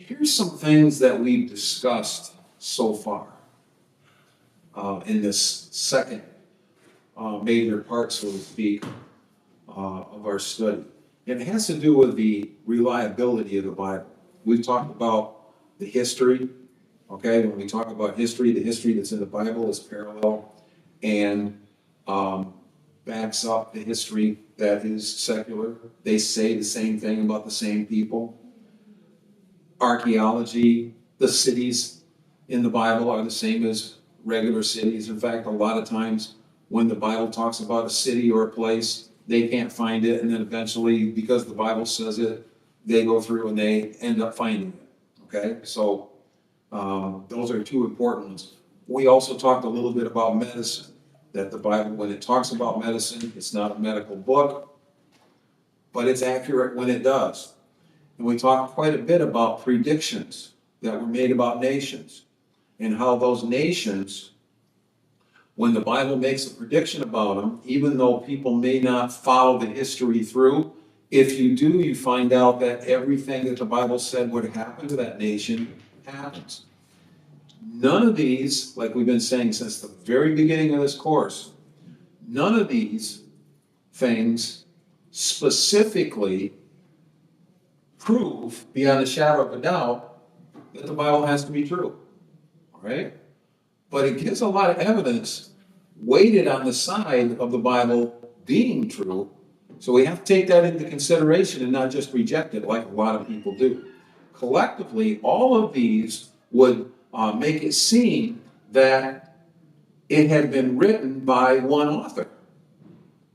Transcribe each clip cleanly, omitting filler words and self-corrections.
Here's some things that we've discussed so far in this second major part, so to speak, of our study. And it has to do with the reliability of the Bible. We've talked about the history, okay? When we talk about history, the history that's in the Bible is parallel and backs up the history that is secular. They say the same thing about the same people. Archaeology, the cities in the Bible are the same as regular cities. In fact, a lot of times when the Bible talks about a city or a place, they can't find it, and then eventually, because the Bible says it, they go through and they end up finding it. Okay, so those are two important ones. We also talked a little bit about medicine, that the Bible, when it talks about medicine, it's not a medical book, but it's accurate when it does. And we talked quite a bit about predictions that were made about nations and how those nations, when the Bible makes a prediction about them, even though people may not follow the history through, if you do, you find out that everything that the Bible said would happen to that nation happens. None of these, like we've been saying since the very beginning of this course, none of these things specifically prove beyond a shadow of a doubt that the Bible has to be true, all right? But it gives a lot of evidence weighted on the side of the Bible being true, so we have to take that into consideration and not just reject it like a lot of people do. Collectively, all of these would make it seem that it had been written by one author,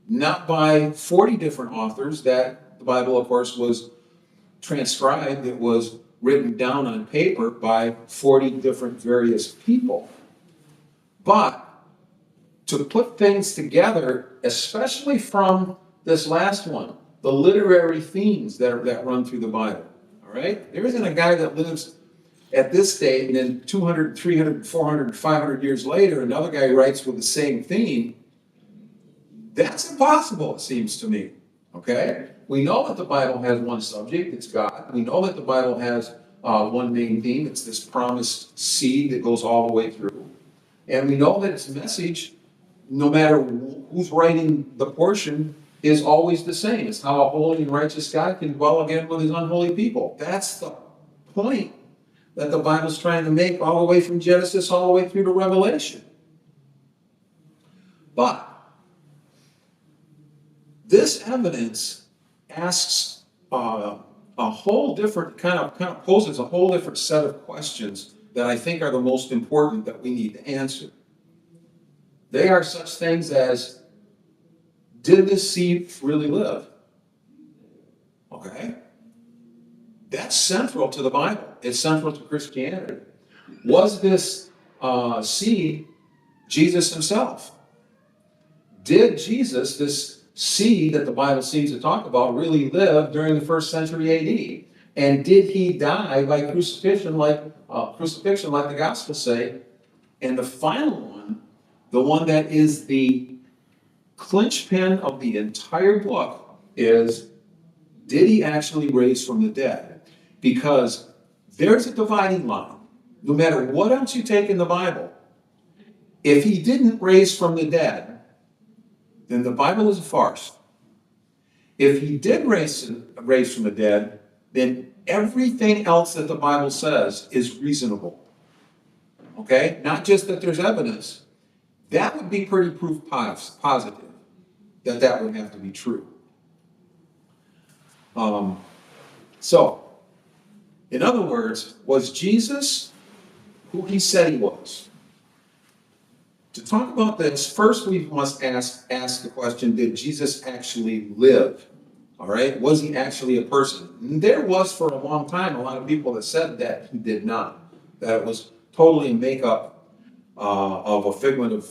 not by 40 different authors that the Bible, of course, was transcribed. It was written down on paper by 40 different various people. But to put things together, especially from this last one, the literary themes that run through the Bible, all right? There isn't a guy that lives at this date and then 200, 300, 400, 500 years later, another guy writes with the same theme. That's impossible, it seems to me, okay? We know that the Bible has one subject, it's God. We know that the Bible has one main theme, it's this promised seed that goes all the way through. And we know that its message, no matter who's writing the portion, is always the same. It's how a holy and righteous God can dwell again with his unholy people. That's the point that the Bible's trying to make all the way from Genesis all the way through to Revelation. But this evidence asks a whole different kind of poses a whole different set of questions that I think are the most important that we need to answer. They are such things as, did this seed really live? Okay. That's central to the Bible. It's central to Christianity. Was this seed Jesus himself? Did Jesus, this seed that the Bible seems to talk about, really live during the first century A.D.? And did he die by crucifixion like the Gospels say? And the final one, the one that is the linchpin of the entire book, is, did he actually raise from the dead? Because there's a dividing line. No matter what else you take in the Bible, if he didn't raise from the dead, then the Bible is a farce. If he did raise from the dead, then everything else that the Bible says is reasonable. Okay? Not just that there's evidence. That would be pretty proof positive that would have to be true. So, in other words, was Jesus who he said he was? To talk about this, first we must ask the question, did Jesus actually live? All right, was he actually a person? And there was for a long time a lot of people that said that he did not, that it was totally a makeup of a figment of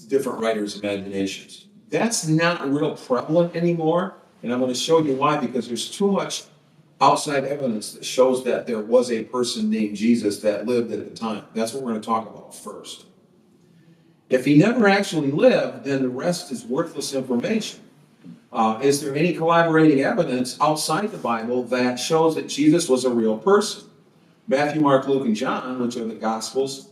different writers' imaginations. That's not real prevalent anymore, and I'm going to show you why, because there's too much outside evidence that shows that there was a person named Jesus that lived at the time. That's what we're going to talk about first. If he never actually lived, then the rest is worthless information. Is there any corroborating evidence outside the Bible that shows that Jesus was a real person? Matthew, Mark, Luke, and John, which are the Gospels,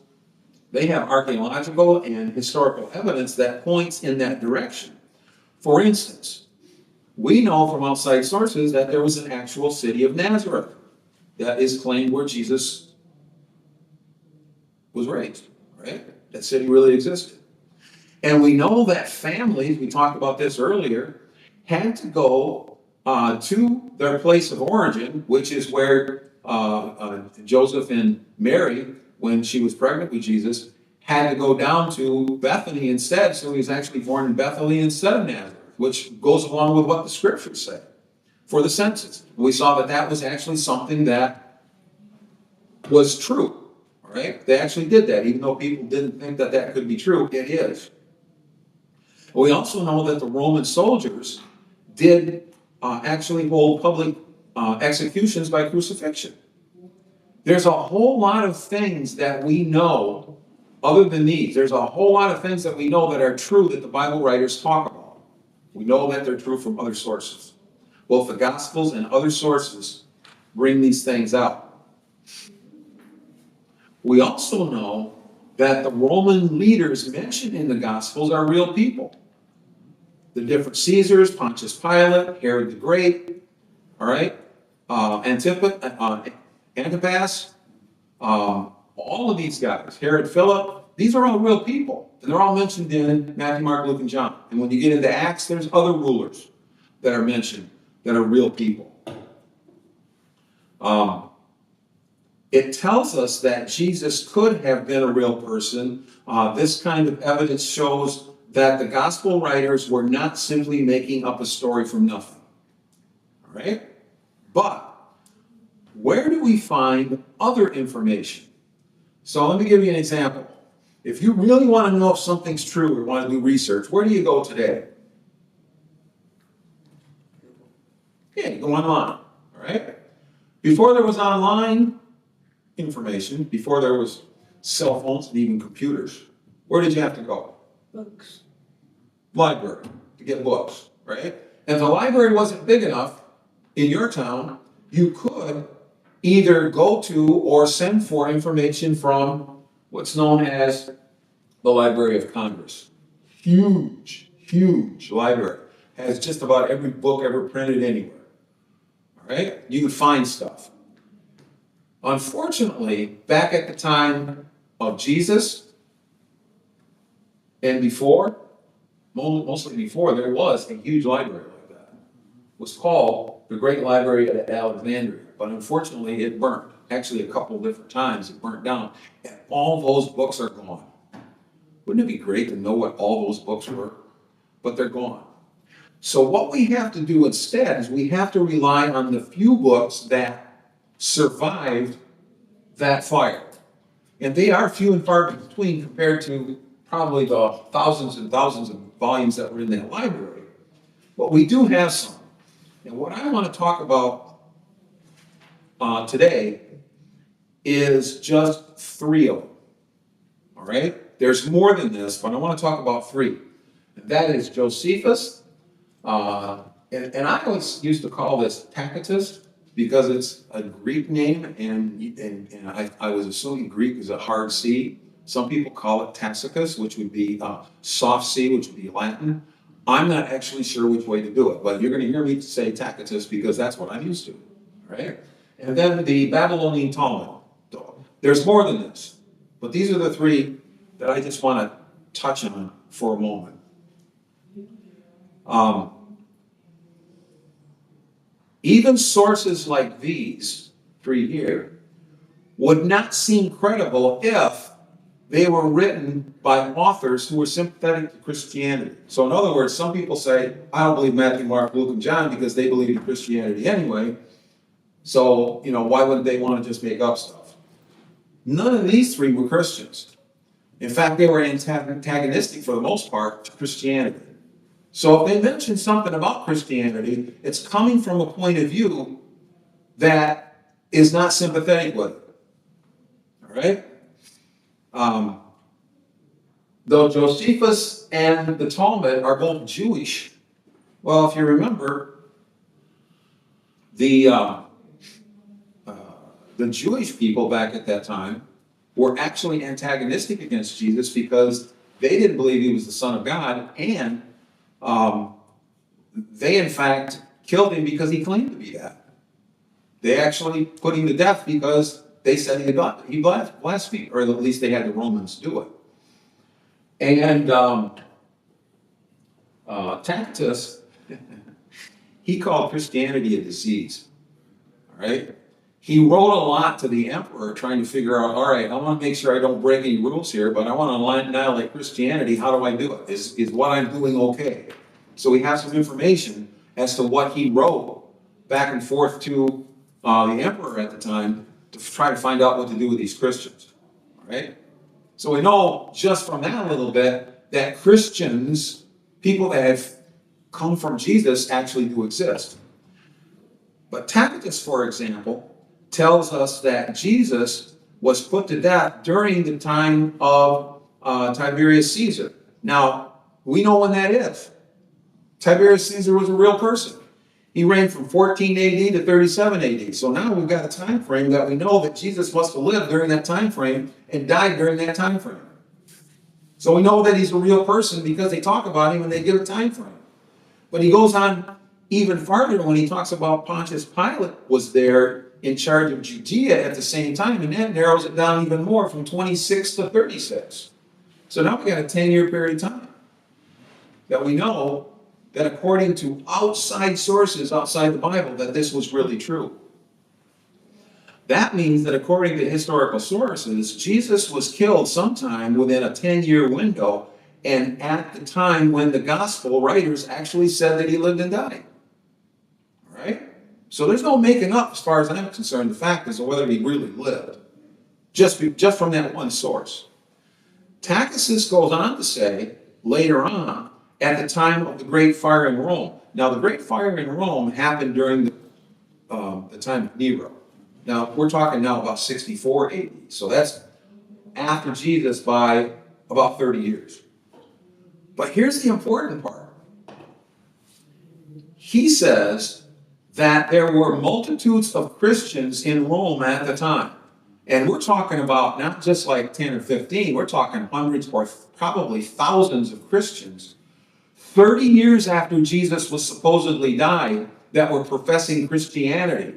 they have archaeological and historical evidence that points in that direction. For instance, we know from outside sources that there was an actual city of Nazareth that is claimed where Jesus was raised, right? That city really existed. And we know that families, we talked about this earlier, had to go to their place of origin, which is where Joseph and Mary, when she was pregnant with Jesus, had to go down to Bethany instead. So he was actually born in Bethany instead of Nazareth, which goes along with what the scriptures say for the census. We saw that that was actually something that was true, all right? They actually did that, even though people didn't think that that could be true. It is. We also know that the Roman soldiers did actually hold public executions by crucifixion. There's a whole lot of things that we know other than these. There's a whole lot of things that we know that are true that the Bible writers talk about. We know that they're true from other sources. Both the Gospels and other sources bring these things out. We also know that the Roman leaders mentioned in the Gospels are real people. The different Caesars, Pontius Pilate, Herod the Great, all right, Antipas, all of these guys, Herod Philip, these are all real people. And they're all mentioned in Matthew, Mark, Luke, and John. And when you get into Acts, there's other rulers that are mentioned that are real people. It tells us that Jesus could have been a real person. This kind of evidence shows that the gospel writers were not simply making up a story from nothing. All right? But where do we find other information? So let me give you an example. If you really want to know if something's true or want to do research, where do you go today? Yeah, you go online. All right? Before there was online information, before there was cell phones and even computers, where did you have to go? Books. Library to get books, right? And if the library wasn't big enough in your town, you could either go to or send for information from what's known as the Library of Congress. Huge, huge library. Has just about every book ever printed anywhere. All right? You can find stuff. Unfortunately, back at the time of Jesus and before, mostly before, there was a huge library like that. It was called the Great Library at Alexandria, but unfortunately it burned. Actually, a couple of different times it burnt down, and all those books are gone. Wouldn't it be great to know what all those books were? But they're gone. So what we have to do instead is we have to rely on the few books that survived that fire. And they are few and far between compared to probably the thousands and thousands of volumes that were in that library. But we do have some. And what I want to talk about today is just 3 of them. All right? There's more than this, but I want to talk about 3. And that is Josephus, and I always used to call this Tacitus because it's a Greek name, and I was assuming Greek is a hard C. Some people call it Tacitus, which would be soft C, which would be Latin. I'm not actually sure which way to do it, but you're going to hear me say Tacitus because that's what I'm used to, right? And then the Babylonian Talmud. There's more than this, but these are the 3 that I just want to touch on for a moment. Even sources like these 3 here would not seem credible if they were written by authors who were sympathetic to Christianity. So in other words, some people say, I don't believe Matthew, Mark, Luke, and John because they believe in Christianity anyway. So, why wouldn't they want to just make up stuff? None of these 3 were Christians. In fact, they were antagonistic for the most part to Christianity. So if they mention something about Christianity, it's coming from a point of view that is not sympathetic with it. All right? Though Josephus and the Talmud are both Jewish, well, if you remember, the the Jewish people back at that time were actually antagonistic against Jesus because they didn't believe he was the Son of God, and they in fact killed him because he claimed to be that. They actually put him to death because they said he blasphemed, or at least they had the Romans do it. And Tacitus, he called Christianity a disease. All right? He wrote a lot to the emperor trying to figure out, all right, I want to make sure I don't break any rules here, but I want to annihilate Christianity. How do I do it? Is what I'm doing okay? So we have some information as to what he wrote back and forth to the emperor at the time to try to find out what to do with these Christians. All right? So we know just from that a little bit that Christians, people that have come from Jesus, actually do exist. But Tacitus, for example, tells us that Jesus was put to death during the time of Tiberius Caesar. Now, we know when that is. Tiberius Caesar was a real person. He reigned from 14 AD to 37 AD. So now we've got a time frame that we know that Jesus must have lived during that time frame and died during that time frame. So we know that he's a real person because they talk about him and they give a time frame. But he goes on even farther when he talks about Pontius Pilate was there in charge of Judea at the same time, and that narrows it down even more from 26 to 36. So now we got a 10-year period of time that we know that according to outside sources outside the Bible, that this was really true. That means that according to historical sources, Jesus was killed sometime within a 10-year window, and at the time when the gospel writers actually said that he lived and died. All right? So there's no making up, as far as I'm concerned, the fact as to whether he really lived, just from that one source. Tacitus goes on to say, later on, at the time of the Great Fire in Rome. Now, the Great Fire in Rome happened during the time of Nero. Now, we're talking now about 64 AD. So that's after Jesus by about 30 years. But here's the important part. He says that there were multitudes of Christians in Rome at the time. And we're talking about not just like 10 or 15, we're talking hundreds or probably thousands of Christians 30 years after Jesus was supposedly died that were professing Christianity.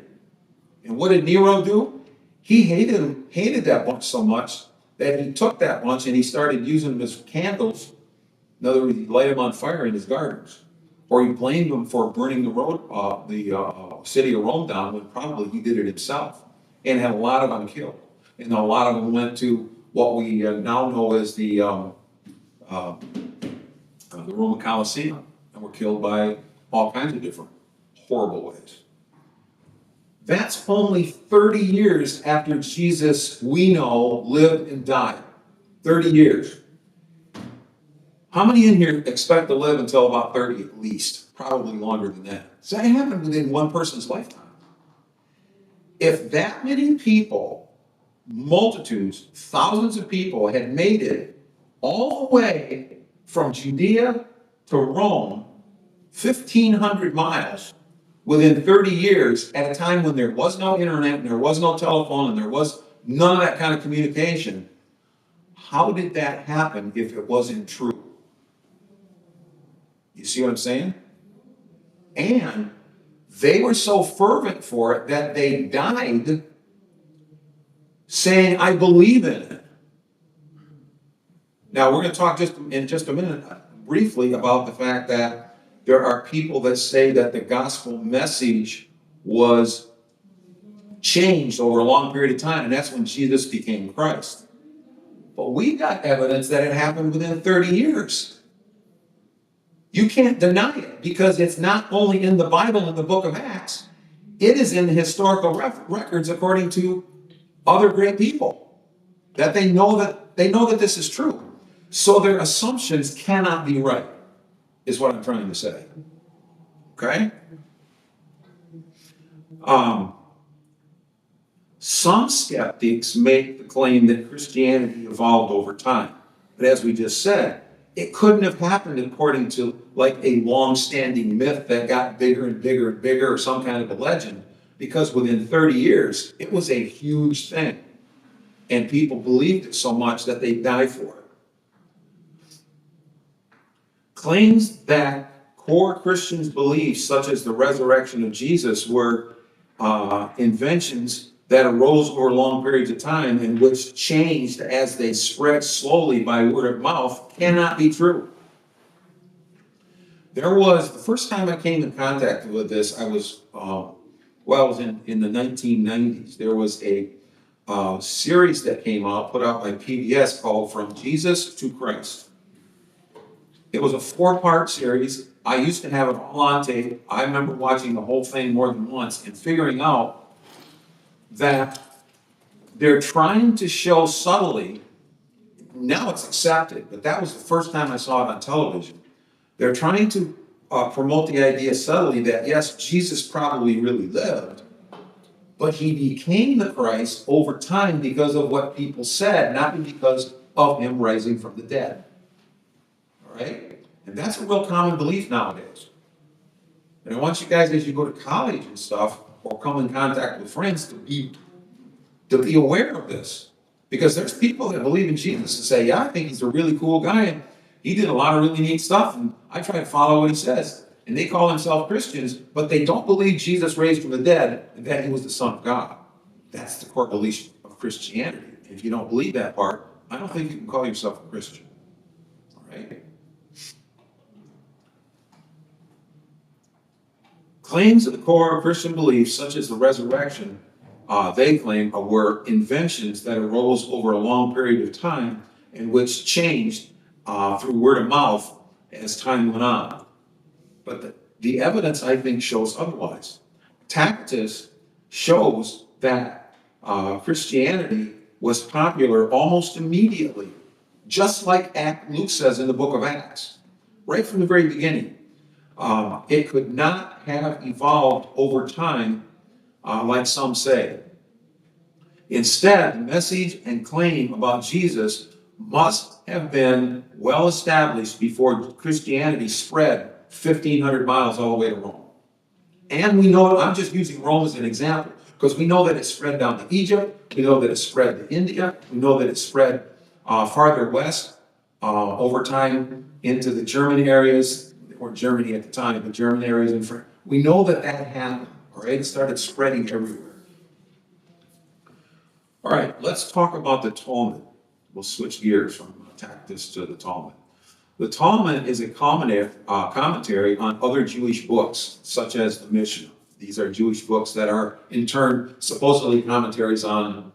And what did Nero do? He hated that bunch so much that he took that bunch and he started using them as candles. In other words, he light them on fire in his gardens. Or he blamed them for burning the city of Rome down when probably he did it himself. And had a lot of them killed. And a lot of them went to what we now know as the Roman Colosseum, and were killed by all kinds of different horrible ways. That's only 30 years after Jesus, we know, lived and died. 30 years. How many in here expect to live until about 30 at least? Probably longer than that. So that happened within one person's lifetime. If that many people, multitudes, thousands of people had made it all the way from Judea to Rome, 1,500 miles, within 30 years, at a time when there was no internet, and there was no telephone, and there was none of that kind of communication, how did that happen if it wasn't true? You see what I'm saying? And they were so fervent for it that they died saying, I believe in it. Now, we're going to talk in just a minute briefly about the fact that there are people that say that the gospel message was changed over a long period of time, and that's when Jesus became Christ. But we got evidence that it happened within 30 years. You can't deny it because it's not only in the Bible in the book of Acts, it is in the historical records according to other great people that they know that this is true. So their assumptions cannot be right, is what I'm trying to say. Okay? Some skeptics make the claim that Christianity evolved over time. But as we just said, it couldn't have happened according to like a long-standing myth that got bigger and bigger and bigger, or some kind of a legend, because within 30 years, it was a huge thing. And people believed it so much that they died for it. Claims that core Christians' beliefs, such as the resurrection of Jesus, were inventions that arose over long periods of time and which changed as they spread slowly by word of mouth, cannot be true. There was, the first time I came in contact with this, I was in the 1990s. There was a series that came out, put out by PBS, called From Jesus to Christ. It was a 4-part series. I used to have it all on tape. I remember watching the whole thing more than once and figuring out that they're trying to show subtly, now it's accepted, but that was the first time I saw it on television. They're trying to promote the idea subtly that, yes, Jesus probably really lived, but he became the Christ over time because of what people said, not because of him rising from the dead. All right? And that's a real common belief nowadays. And I want you guys, as you go to college and stuff, or come in contact with friends, to be aware of this. Because there's people that believe in Jesus and say, yeah, I think he's a really cool guy, and he did a lot of really neat stuff, and I try to follow what he says. And they call themselves Christians, but they don't believe Jesus raised from the dead and that he was the Son of God. That's the core belief of Christianity. If you don't believe that part, I don't think you can call yourself a Christian. All right? Claims of the core Christian beliefs, such as the resurrection, they claim were inventions that arose over a long period of time and which changed through word of mouth as time went on. But the evidence, I think, shows otherwise. Tacitus shows that Christianity was popular almost immediately, just like Luke says in the book of Acts, right from the very beginning. It could not have evolved over time like some say. Instead, the message and claim about Jesus must have been well established before Christianity spread 1,500 miles all the way to Rome. And we know, I'm just using Rome as an example, because we know that it spread down to Egypt, we know that it spread to India, we know that it spread farther west over time into the German areas, or Germany at the time, but German areas in France. We know that that happened, all right? It started spreading everywhere. All right, let's talk about the Talmud. We'll switch gears from Tacitus to the Talmud. The Talmud is a commentary on other Jewish books, such as the Mishnah. These are Jewish books that are, in turn, supposedly commentaries on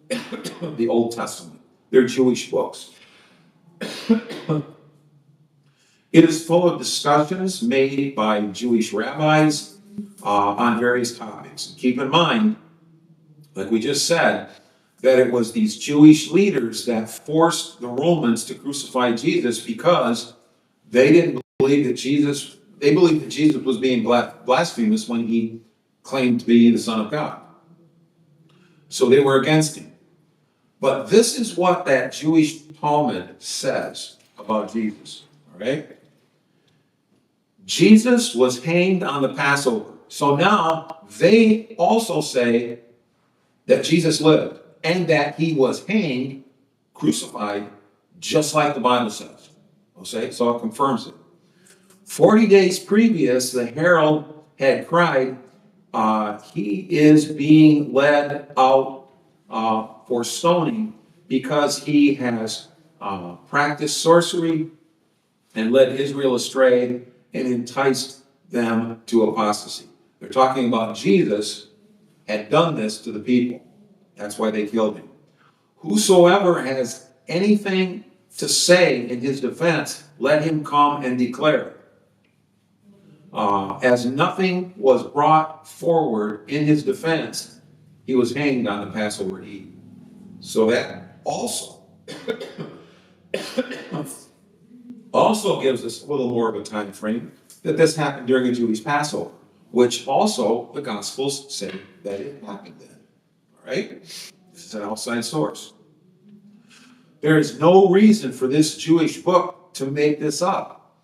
the Old Testament. They're Jewish books. It is full of discussions made by Jewish rabbis on various topics. And keep in mind, like we just said, that it was these Jewish leaders that forced the Romans to crucify Jesus because they didn't believe that Jesus, they believed that Jesus was being blasphemous when he claimed to be the Son of God. So they were against him. But this is what that Jewish Talmud says about Jesus, all right? Jesus was hanged on the Passover. So now they also say that Jesus lived and that he was hanged, crucified, just like the Bible says. Okay, so it confirms it. 40 days previous, the herald had cried, he is being led out for stoning because he has practiced sorcery and led Israel astray and enticed them to apostasy. They're talking about Jesus had done this to the people. That's why they killed him. Whosoever has anything to say in his defense, let him come and declare. As nothing was brought forward in his defense, he was hanged on the Passover eve. So that also gives us a little more of a time frame that this happened during a Jewish Passover, which also the Gospels say that it happened then. All right? This is an outside source. There is no reason for this Jewish book to make this up.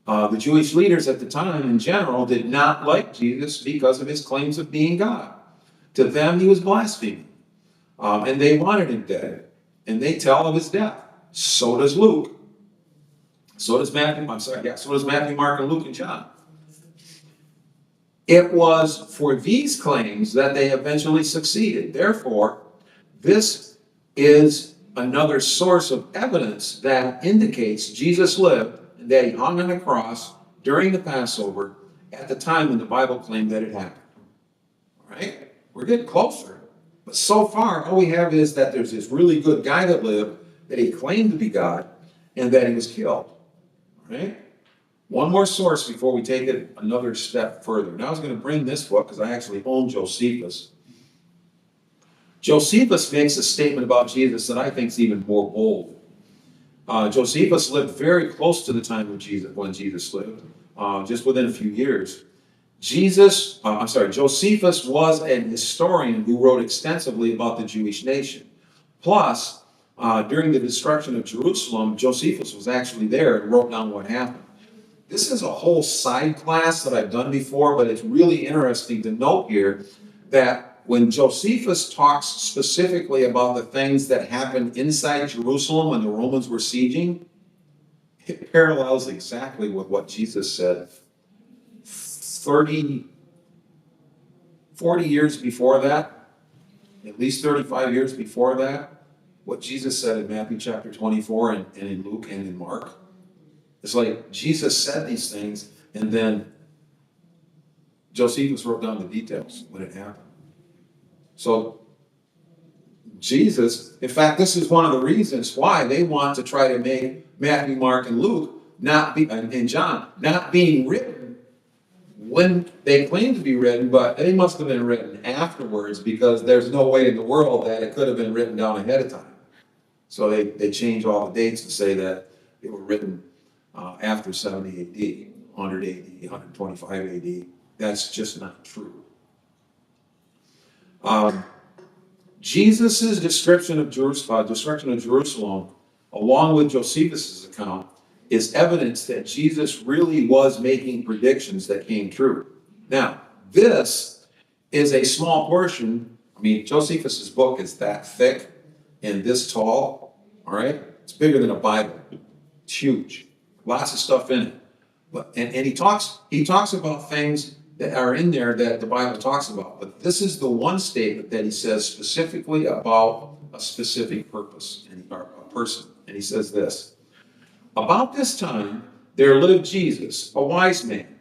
The Jewish leaders at the time in general did not like Jesus because of his claims of being God. To them, he was blaspheming. And they wanted him dead. And they tell of his death. So does Luke. So does Matthew, so does Matthew, Mark, and Luke, and John. It was for these claims that they eventually succeeded. Therefore, this is another source of evidence that indicates Jesus lived and that he hung on the cross during the Passover at the time when the Bible claimed that it happened. All right? We're getting closer. But so far, all we have is that there's this really good guy that lived, that he claimed to be God, and that he was killed. All right? One more source before we take it another step further. Now I was going to bring this book because I actually own Josephus. Josephus makes a statement about Jesus that I think is even more bold. Josephus lived very close to the time of Jesus, when Jesus lived, just within a few years. Josephus was an historian who wrote extensively about the Jewish nation. Plus, during the destruction of Jerusalem, Josephus was actually there and wrote down what happened. This is a whole side class that I've done before, but it's really interesting to note here that when Josephus talks specifically about the things that happened inside Jerusalem when the Romans were sieging, it parallels exactly with what Jesus said 40 years before that, at least 35 years before that, what Jesus said in Matthew chapter 24 and in Luke and in Mark. It's like Jesus said these things, and then Josephus wrote down the details when it happened. So Jesus, in fact, this is one of the reasons why they want to try to make Matthew, Mark, and Luke and John not being written when they claim to be written, but they must have been written afterwards because there's no way in the world that it could have been written down ahead of time. So they change all the dates to say that they were written after 70 AD, 100 AD, 125 AD. That's just not true. Jesus' destruction of Jerusalem, along with Josephus' account, is evidence that Jesus really was making predictions that came true. Now, this is a small portion. I mean, Josephus' book is that thick and this tall, all right? It's bigger than a Bible. It's huge. Lots of stuff in it. And he talks about things that are in there that the Bible talks about. But this is the one statement that he says specifically about a specific purpose or a person. And he says this: about this time there lived Jesus, a wise man,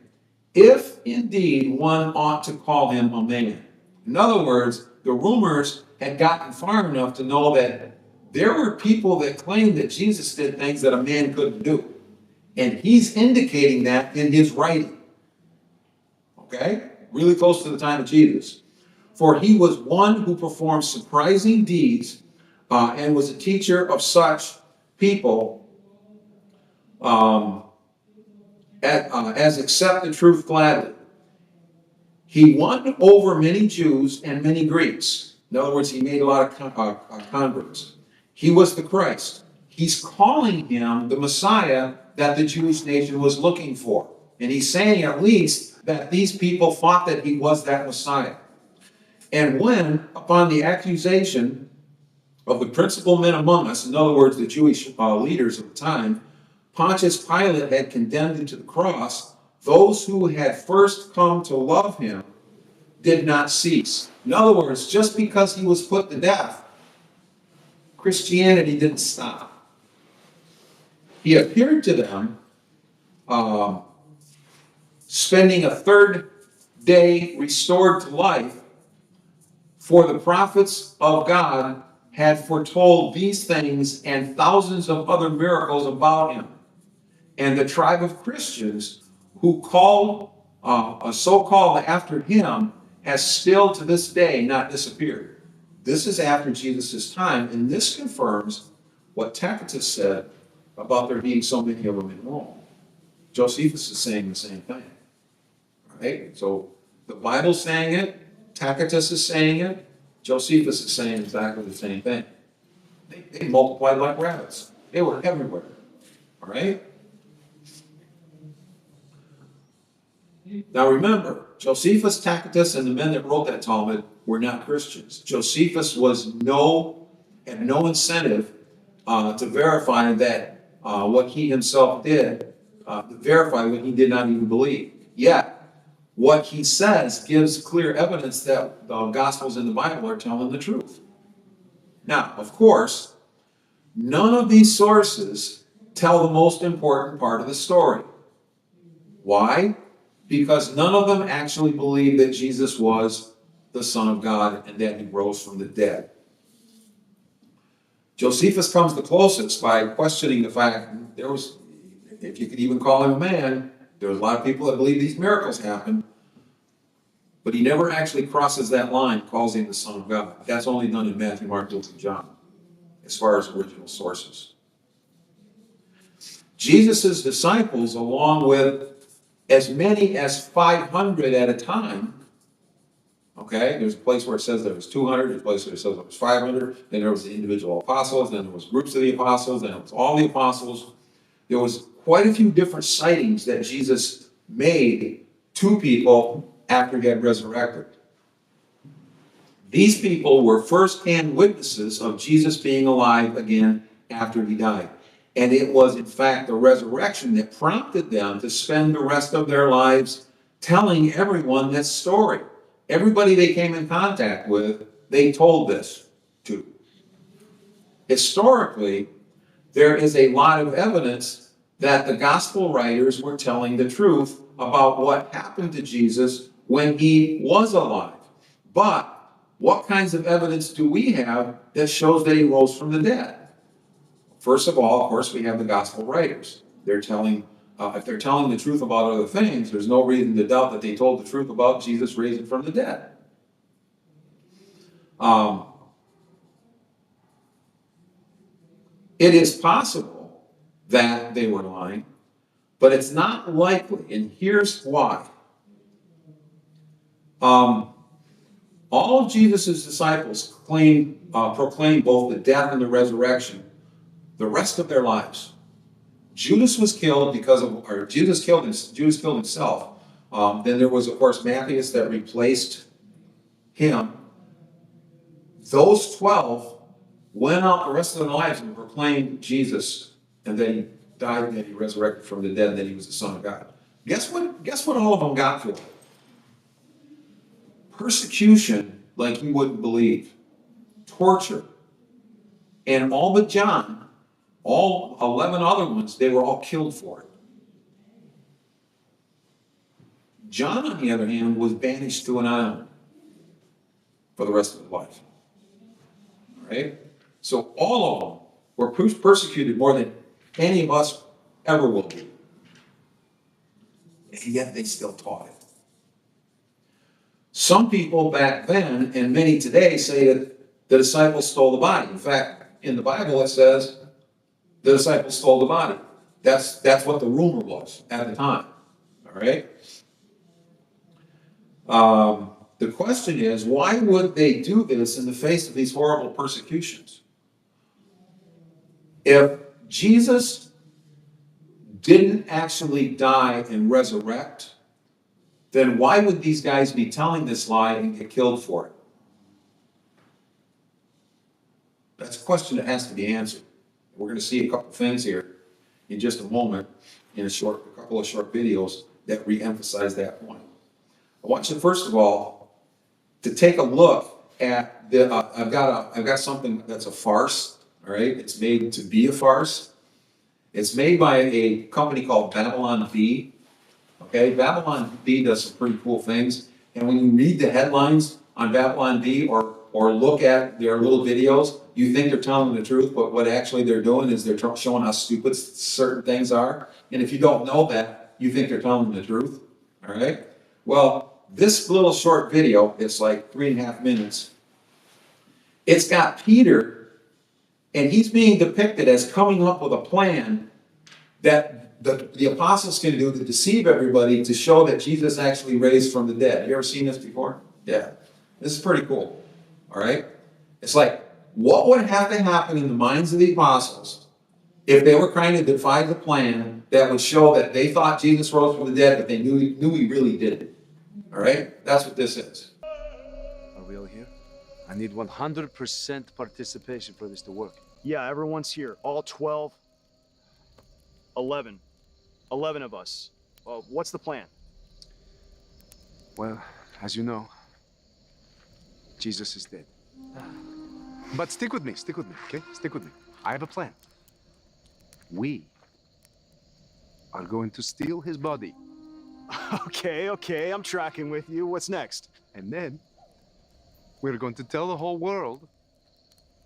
if indeed one ought to call him a man. In other words, the rumors had gotten far enough to know that there were people that claimed that Jesus did things that a man couldn't do. And he's indicating that in his writing. Okay? Really close to the time of Jesus. For he was one who performed surprising deeds and was a teacher of such people as accept the truth gladly. He won over many Jews and many Greeks. In other words, he made a lot of converts. He was the Christ. He's calling him the Messiah that the Jewish nation was looking for. And he's saying at least that these people thought that he was that Messiah. And when, upon the accusation of the principal men among us, in other words, the Jewish leaders of the time, Pontius Pilate had condemned him to the cross, those who had first come to love him did not cease. In other words, just because he was put to death, Christianity didn't stop. He appeared to them, spending a third day restored to life, for the prophets of God had foretold these things and thousands of other miracles about him. And the tribe of Christians who so-called after him has still to this day not disappeared. This is after Jesus' time, and this confirms what Tacitus said about there being so many of them in Rome. Josephus is saying the same thing. Right? So the Bible's saying it, Tacitus is saying it, Josephus is saying exactly the same thing. They multiplied like rabbits. They were everywhere. All right? Now remember, Josephus, Tacitus, and the men that wrote that Talmud were not Christians. Josephus had no incentive to verify that what he himself did, verify what he did not even believe. Yet, what he says gives clear evidence that the Gospels in the Bible are telling the truth. Now, of course, none of these sources tell the most important part of the story. Why? Because none of them actually believe that Jesus was the Son of God and that he rose from the dead. Josephus comes the closest by questioning the fact there was, if you could even call him a man, there was a lot of people that believe these miracles happened, but he never actually crosses that line, calls him the Son of God. That's only done in Matthew, Mark, Luke, and John, as far as original sources. Jesus' disciples, along with as many as 500 at a time, okay, there's a place where it says there was 200, there's a place where it says there was 500, then there was the individual apostles, then there was groups of the apostles, then it was all the apostles. There was quite a few different sightings that Jesus made to people after he had resurrected. These people were first-hand witnesses of Jesus being alive again after he died. And it was, in fact, the resurrection that prompted them to spend the rest of their lives telling everyone this story. Everybody they came in contact with, they told this to. Historically, there is a lot of evidence that the gospel writers were telling the truth about what happened to Jesus when he was alive. But what kinds of evidence do we have that shows that he rose from the dead? First of all, of course, we have the gospel writers. They're telling, if they're telling the truth about other things, there's no reason to doubt that they told the truth about Jesus raising from the dead. It is possible that they were lying, but it's not likely, and here's why. All of Jesus' disciples proclaimed both the death and the resurrection the rest of their lives. Judas was killed Judas killed himself. Then there was, of course, Matthias that replaced him. Those 12 went out the rest of their lives and proclaimed Jesus, and then he died, and then he resurrected from the dead, and then he was the Son of God. Guess what all of them got for it? Persecution like you wouldn't believe. Torture. And all but John, all 11 other ones, they were all killed for it. John, on the other hand, was banished to an island for the rest of his life. All right? So all of them were persecuted more than any of us ever will be. And yet they still taught it. Some people back then, and many today, say that the disciples stole the body. In fact, in the Bible it says the disciples stole the body. That's what the rumor was at the time. All right? The question is, why would they do this in the face of these horrible persecutions? If Jesus didn't actually die and resurrect, then why would these guys be telling this lie and get killed for it? That's a question that has to be answered. We're going to see a couple things here in just a moment in a couple of short videos that re-emphasize that point. I want you, first of all, to take a look at I've got something that's a farce. All right, it's made to be a farce. It's made by a company called Babylon Bee. Okay, Babylon Bee does some pretty cool things. And when you read the headlines on Babylon Bee or look at their little videos, you think they're telling the truth, but what actually they're doing is they're showing how stupid certain things are. And if you don't know that, you think they're telling the truth. All right? Well, this little short video, it's like 3.5 minutes. It's got Peter, and he's being depicted as coming up with a plan that the apostles can do to deceive everybody to show that Jesus actually raised from the dead. You ever seen this before? Yeah. This is pretty cool. All right? It's like, what would have to happen in the minds of the apostles if they were trying to defy the plan that would show that they thought Jesus rose from the dead, but they knew he really didn't. All right? That's what this is. Are we all here? I need 100% participation for this to work. Yeah, everyone's here. All 12. 11. 11 of us. What's the plan? Well, as you know, Jesus is dead. But stick with me, okay? Stick with me. I have a plan. We are going to steal his body. Okay, I'm tracking with you. What's next? And then we're going to tell the whole world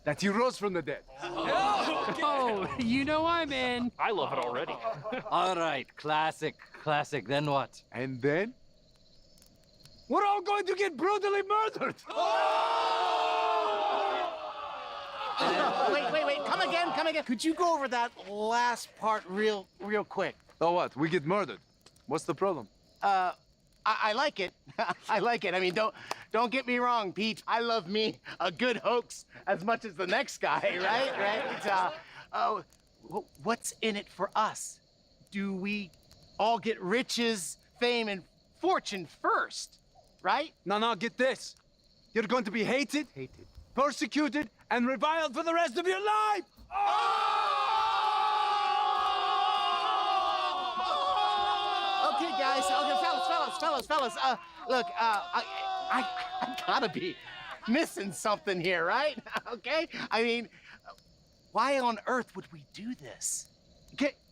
that he rose from the dead. Oh, you know I'm in. I love it already. All right, classic. Then what? And then we're all going to get brutally murdered. Wait, come again. Could you go over that last part real quick? Oh, what? We get murdered. What's the problem? I like it. I like it. I mean, don't get me wrong, Pete. I love me a good hoax as much as the next guy, right? What's in it for us? Do we all get riches, fame, and fortune first, right? No, get this. You're going to be hated, persecuted, and reviled for the rest of your life. Okay, guys. Okay, fellas. Look, I gotta be missing something here, right? Okay? I mean, why on earth would we do this?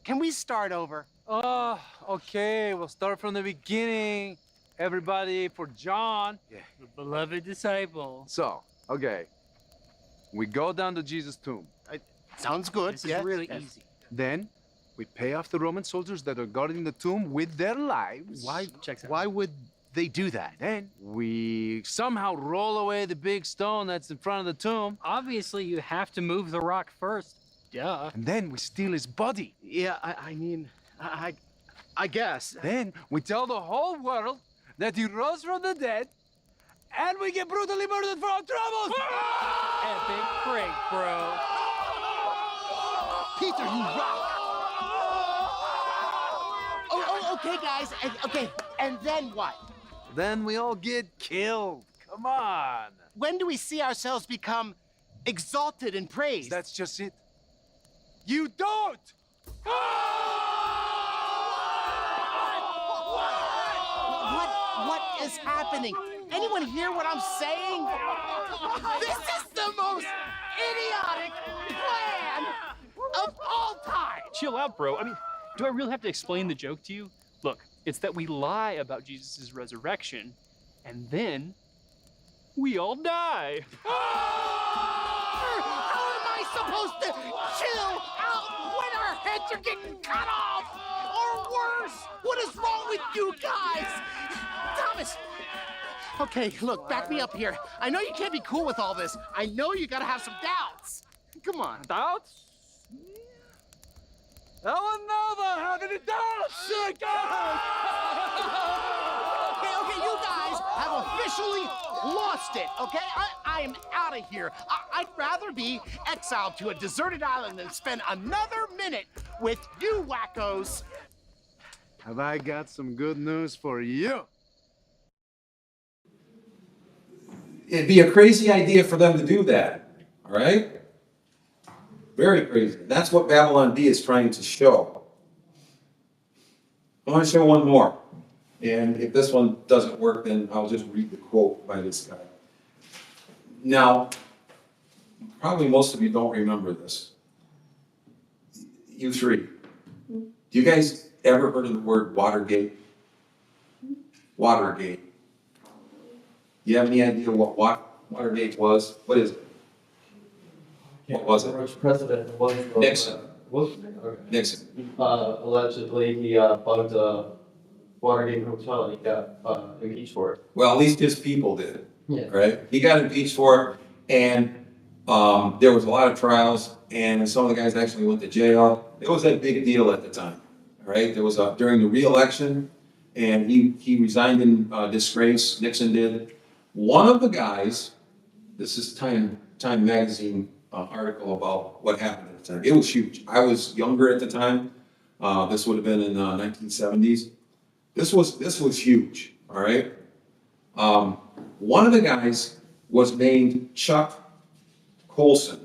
Can we start over? Oh, okay. We'll start from the beginning. Everybody for John, the beloved disciple. So, okay. We go down to Jesus' tomb. Sounds good. This is really easy. Then we pay off the Roman soldiers that are guarding the tomb with their lives. Why would they do that? Then we somehow roll away the big stone that's in front of the tomb. Obviously, you have to move the rock first. Duh. And then we steal his body. Yeah, I mean, I guess. Then we tell the whole world that he rose from the dead, and we get brutally murdered for our troubles. Epic break, bro. Peter, you rock. Okay, guys. Okay, and then what? Then we all get killed. Come on. When do we see ourselves become exalted and praised? That's just it. You don't! What is happening? Anyone hear what I'm saying? This is the most idiotic plan of all time! Chill out, bro. I mean, do I really have to explain the joke to you? Look, it's that we lie about Jesus' resurrection, and then we all die. How am I supposed to chill out when our heads are getting cut off? Or worse, what is wrong with you guys? Thomas! Okay, look, back me up here. I know you can't be cool with all this. I know you gotta have some doubts. Come on. Doubts? I would never have any doubts. Okay, you guys have officially lost it, okay? I am out of here. I'd rather be exiled to a deserted island than spend another minute with you wackos. Have I got some good news for you? It'd be a crazy idea for them to do that, all right? Very crazy. That's what Babylon B is trying to show. I want to show one more. And if this one doesn't work, then I'll just read the quote by this guy. Now, probably most of you don't remember this. You three. Do you guys ever heard of the word Watergate? Watergate. You have any idea what Watergate was? What is it? What was it? Which president was Nixon. Okay. Nixon. Allegedly, he bugged a Watergate hotel and he got impeached for it. Well, at least his people did, Yeah. right? He got impeached for it, and there was a lot of trials, and some of the guys actually went to jail. It was a big deal at the time, right? There was during the re-election, and he resigned in disgrace. Nixon did. One of the guys, this is Time Magazine article about what happened at the time. It was huge. I was younger at the time. This would have been in the 1970s. This was huge, all right? One of the guys was named Chuck Colson.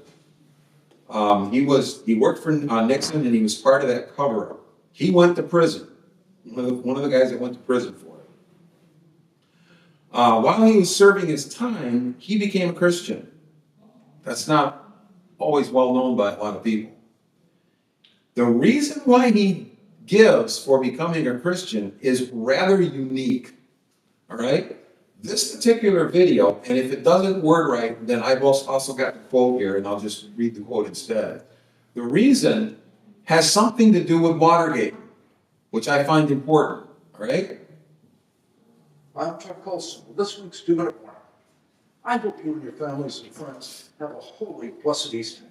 He worked for Nixon, and he was part of that cover-up. He went to prison. One of the guys that went to prison for it. While he was serving his time, he became a Christian. That's not always well known by a lot of people. The reason why he gives for becoming a Christian is rather unique. All right? This particular video, and if it doesn't word right, then I've also got the quote here, and I'll just read the quote instead. The reason has something to do with Watergate, which I find important. All right? I'm Chuck Colson with this week's 2-Minute Warning. I hope you and your families and friends have a holy, blessed Easter.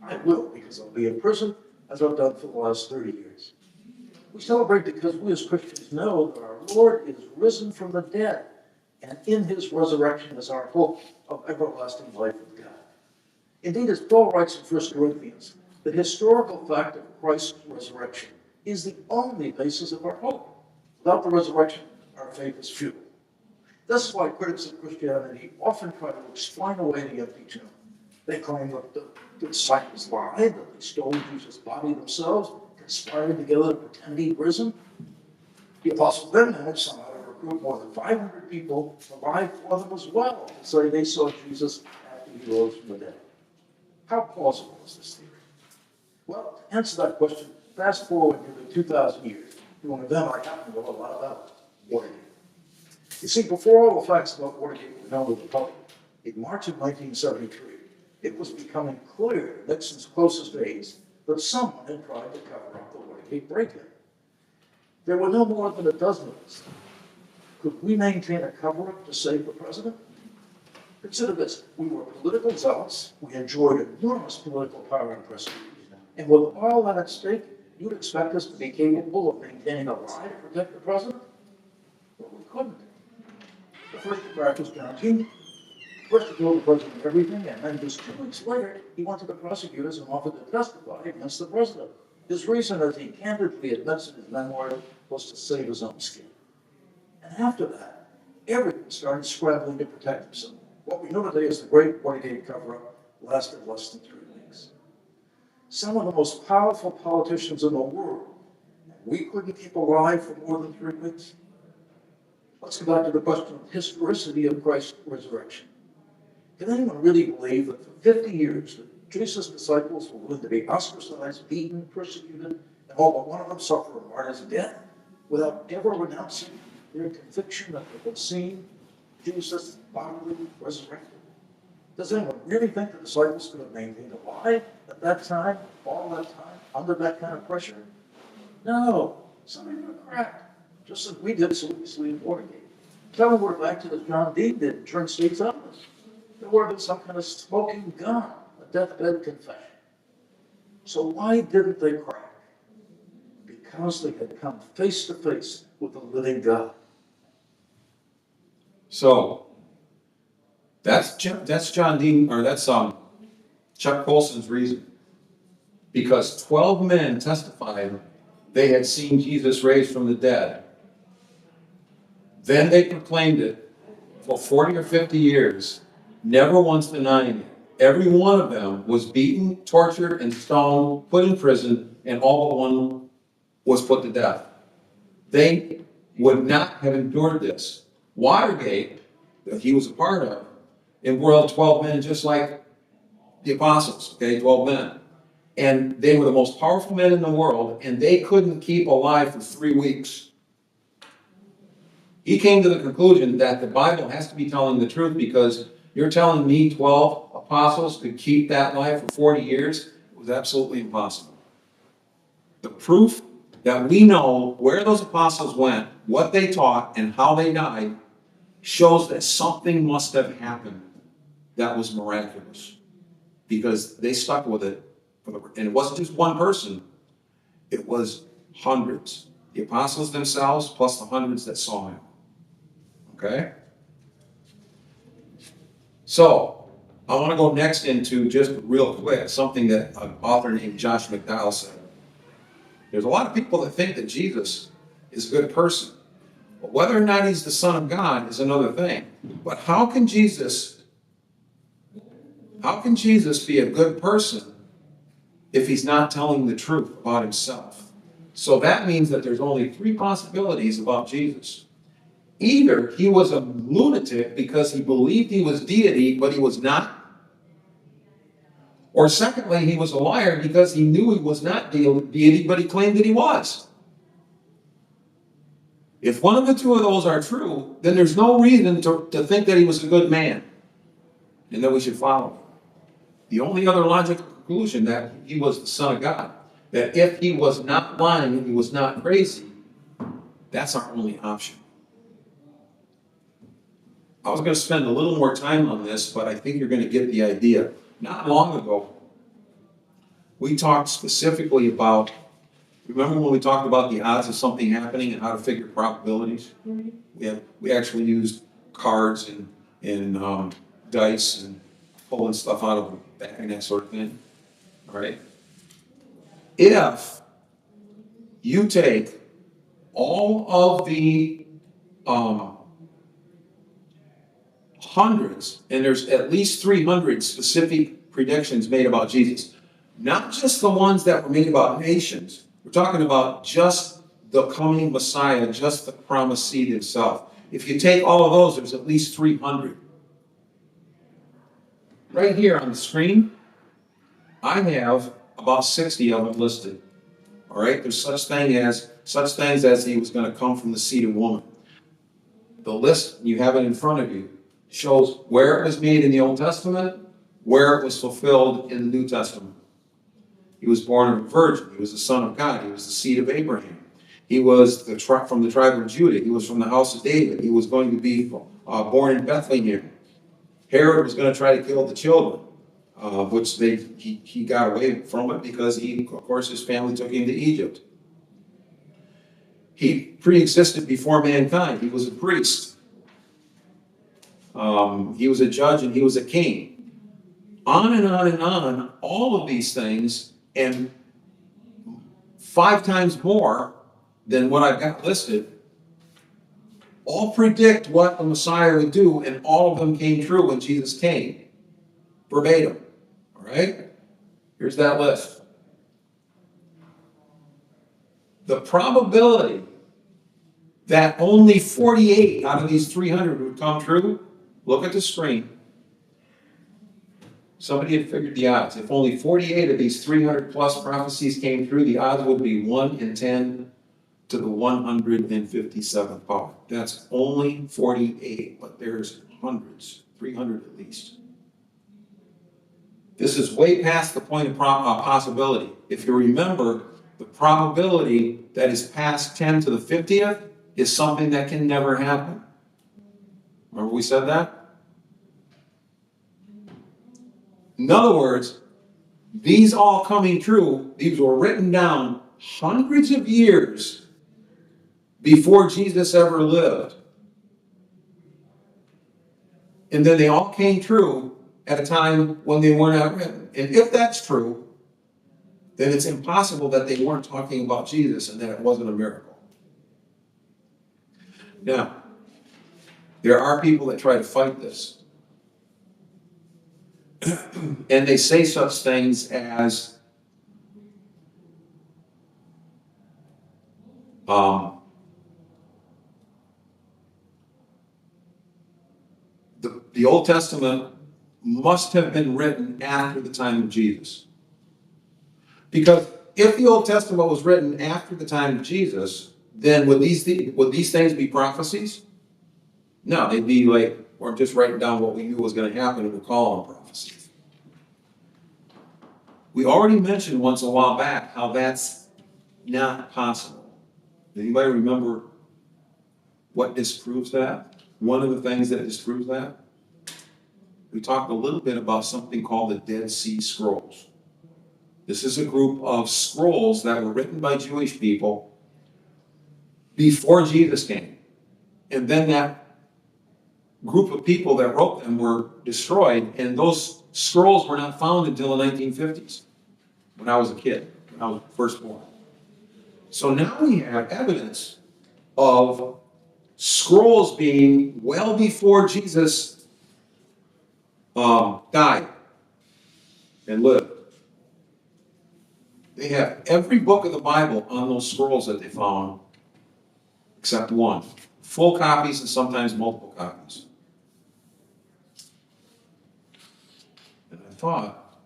I will, because I'll be in prison, as I've done for the last 30 years. We celebrate because we as Christians know that our Lord is risen from the dead, and in his resurrection is our hope of everlasting life with God. Indeed, as Paul writes in 1 Corinthians, the historical fact of Christ's resurrection is the only basis of our hope. Without the resurrection, our faith is futile. This is why critics of Christianity often try to explain away the empty tomb. They claim that the disciples lied, that they stole Jesus' body themselves, conspired together to pretend he'd risen. The apostles then managed somehow to recruit more than 500 people to lie for them as well, to say they saw Jesus after he rose from the dead. How plausible is this theory? Well, to answer that question, fast forward nearly 2,000 years to an event I happen to know a lot about, Watergate. You see, before all the facts about Watergate were known to the public, in March of 1973, it was becoming clear to Nixon's closest aides that someone had tried to cover up the Watergate break-in. There were no more than a dozen of us. Could we maintain a cover-up to save the president? Consider this. We were political zealots. We enjoyed enormous political power and prestige. And with all that at stake, you'd expect us to be capable of maintaining a lie to protect the president? But we couldn't. The first attack was John Dean. First, he told the president everything, and then just 2 weeks later, he went to the prosecutors and offered to testify against the president. His reason, as he candidly admits in his memoir, was to save his own skin. And after that, everyone started scrambling to protect himself. What we know today as the Great Watergate cover-up lasted less than 3 weeks. Some of the most powerful politicians in the world, and we couldn't keep alive for more than 3 weeks. Let's go back to the question of historicity of Christ's resurrection. Can anyone really believe that for 50 years that Jesus' disciples were willing to be ostracized, beaten, persecuted, and all but one of them suffer a martyr's death without ever renouncing their conviction that they had seen Jesus bodily resurrected? Does anyone really think the disciples could have maintained a lie at that time, all that time, under that kind of pressure? No, somebody would have cracked, just as we did so easily in Watergate. Tell them we're acted as John Dean did and turned states on us. There would have been some kind of smoking gun, a deathbed confession. So why didn't they crack? Because they had come face to face with the living God. So that's John Dean, or that's Chuck Colson's reason. Because 12 men testified they had seen Jesus raised from the dead. Then they proclaimed it for 40 or 50 years, never once denying it. Every one of them was beaten, tortured, and stoned, put in prison, and all but one was put to death. They would not have endured this. Watergate, that he was a part of, embroiled 12 men just like the apostles, okay, 12 men. And they were the most powerful men in the world, and they couldn't keep alive for 3 weeks. He came to the conclusion that the Bible has to be telling the truth, because you're telling me 12 apostles could keep that life for 40 years? It was absolutely impossible. The proof that we know where those apostles went, what they taught, and how they died shows that something must have happened that was miraculous, because they stuck with it. And it wasn't just one person, it was hundreds. The apostles themselves, plus the hundreds that saw him. Okay? So, I want to go next into, just real quick, something that an author named Josh McDowell said. There's a lot of people that think that Jesus is a good person. But whether or not he's the Son of God is another thing. But how can Jesus be a good person if he's not telling the truth about himself? So that means that there's only three possibilities about Jesus. Either he was a lunatic because he believed he was deity, but he was not. Or secondly, he was a liar because he knew he was not deity, but he claimed that he was. If one of the two of those are true, then there's no reason to think that he was a good man and that we should follow him. The only other logical conclusion that he was the Son of God, that if he was not lying and he was not crazy, that's our only option. I was going to spend a little more time on this, but I think you're going to get the idea. Not long ago, we talked specifically about, remember when we talked about the odds of something happening and how to figure probabilities? We actually used cards and dice and pulling stuff out of the bag and that sort of thing. All right? If you take all of the hundreds, and there's at least 300 specific predictions made about Jesus, not just the ones that were made about nations. We're talking about just the coming Messiah, just the promised seed himself. If you take all of those, there's at least 300. Right here on the screen, I have about 60 of them listed. All right, there's such things as he was going to come from the seed of woman. The list, you have it in front of you, shows where it was made in the Old Testament, where it was fulfilled in the New Testament. He was born of a virgin. He was the Son of God. He was the seed of Abraham. He was from the tribe of Judah. He was from the house of David. He was going to be born in Bethlehem. Herod was going to try to kill the children, which he got away from it because of course, his family took him to Egypt. He pre-existed before mankind. He was a priest. He was a judge and he was a king. On and on and on, all of these things, and 5 times more than what I've got listed, all predict what the Messiah would do, and all of them came true when Jesus came. Verbatim. All right? Here's that list. The probability that only 48 out of these 300 would come true, look at the screen. Somebody had figured the odds. If only 48 of these 300 plus prophecies came true, the odds would be 1 in 10 to the 157th power. That's only 48, but there's hundreds, 300 at least. This is way past the point of possibility. If you remember, the probability that is past 10 to the 50th is something that can never happen. Remember we said that? In other words, these all coming true, these were written down hundreds of years before Jesus ever lived. And then they all came true at a time when they were not written. And if that's true, then it's impossible that they weren't talking about Jesus and that it wasn't a miracle. Now, there are people that try to fight this. And they say such things as the Old Testament must have been written after the time of Jesus. Because if the Old Testament was written after the time of Jesus, then would these things be prophecies? No, they'd be like, we're just writing down what we knew was going to happen and we'll call them prophecies. We already mentioned once a while back how that's not possible. Does anybody remember what disproves that? One of the things that disproves that? We talked a little bit about something called the Dead Sea Scrolls. This is a group of scrolls that were written by Jewish people before Jesus came. And then that group of people that wrote them were destroyed, and those scrolls were not found until the 1950s, when I was a kid, when I was first born. So now we have evidence of scrolls being well before Jesus died and lived. They have every book of the Bible on those scrolls that they found, except one. Full copies and sometimes multiple copies. And I thought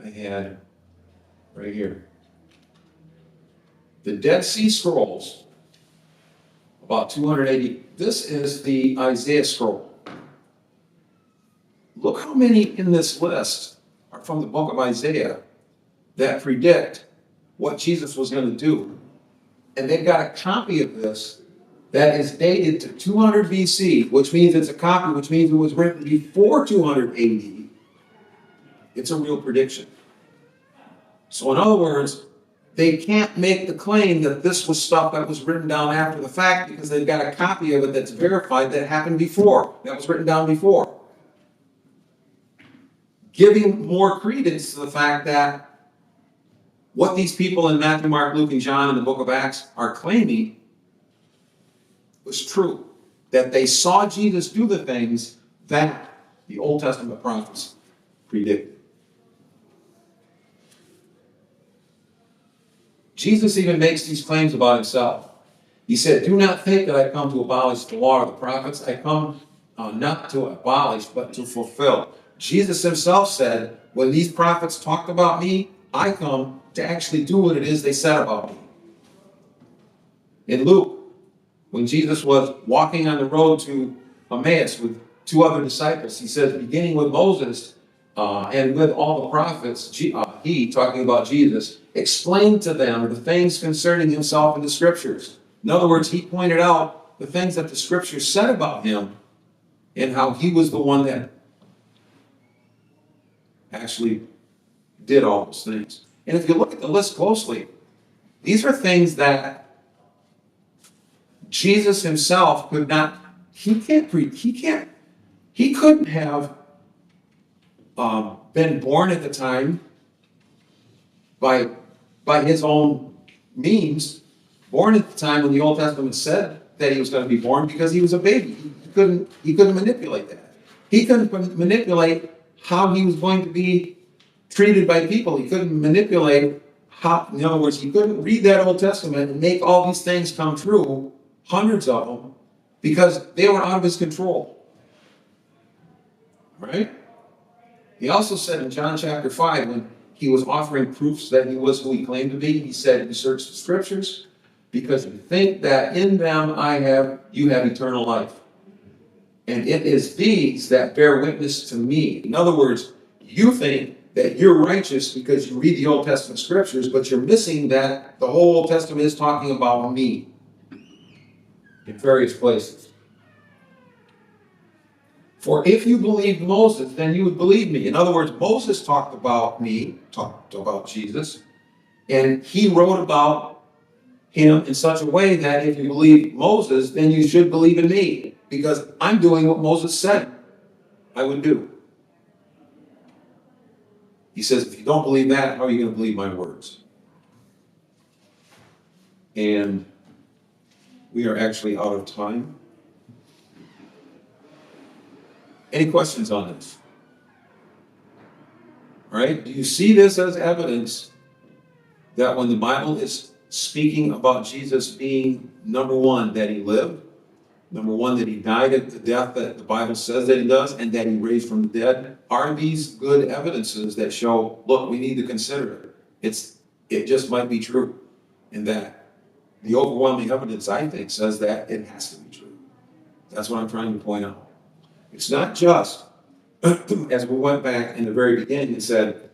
I had right here the Dead Sea Scrolls, about 280. This is the Isaiah scroll. Look how many in this list are from the book of Isaiah that predict what Jesus was going to do. And they've got a copy of this that is dated to 200 BC, which means it's a copy, which means it was written before 200 AD. It's a real prediction. So in other words, they can't make the claim that this was stuff that was written down after the fact because they've got a copy of it that's verified that happened before, that was written down before. Giving more credence to the fact that what these people in Matthew, Mark, Luke, and John in the book of Acts are claiming was true. That they saw Jesus do the things that the Old Testament prophets predicted. Jesus even makes these claims about himself. He said, "Do not think that I come to abolish the law or the prophets. I come not to abolish, but to fulfill." Jesus himself said, when these prophets talked about me, I come to actually do what it is they said about me. In Luke, when Jesus was walking on the road to Emmaus with two other disciples, he says, beginning with Moses and with all the prophets, he, talking about Jesus, explained to them the things concerning himself in the scriptures. In other words, he pointed out the things that the scriptures said about him and how he was the one that actually did all those things. And if you look at the list closely, these are things that Jesus himself could not, he couldn't have been born at the time by his own means, born at the time when the Old Testament said that he was going to be born because he was a baby. He couldn't manipulate that. He couldn't manipulate how he was going to be treated by people. He couldn't manipulate how, in other words, he couldn't read that Old Testament and make all these things come true, hundreds of them, because they were out of his control. Right? He also said in John chapter 5, when he was offering proofs that he was who he claimed to be, he said, "You search the scriptures because you think that in them you have eternal life. And it is these that bear witness to me." In other words, you think that you're righteous because you read the Old Testament scriptures, but you're missing that the whole Old Testament is talking about me in various places. "For if you believed Moses, then you would believe me." In other words, Moses talked about me, talked about Jesus, and he wrote about him in such a way that if you believe Moses, then you should believe in me, because I'm doing what Moses said I would do. He says, if you don't believe that, how are you going to believe my words? And we are actually out of time. Any questions on this? All right, do you see this as evidence that when the Bible is speaking about Jesus being, number one, that he lived, number one, that he died at the death that the Bible says that he does, and that he raised from the dead, are these good evidences that show, look, we need to consider it. It just might be true. And that the overwhelming evidence, I think, says that it has to be true. That's what I'm trying to point out. It's not just, as we went back in the very beginning and said,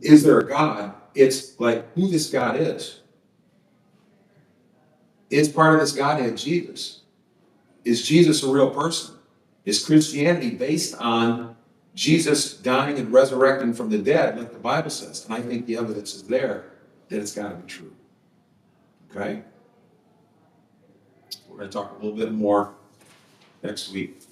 is there a God? It's like who this God is. Is part of this Godhead Jesus? Is Jesus a real person? Is Christianity based on Jesus dying and resurrecting from the dead, like the Bible says? And I think the evidence is there that it's got to be true. Okay? We're going to talk a little bit more next week.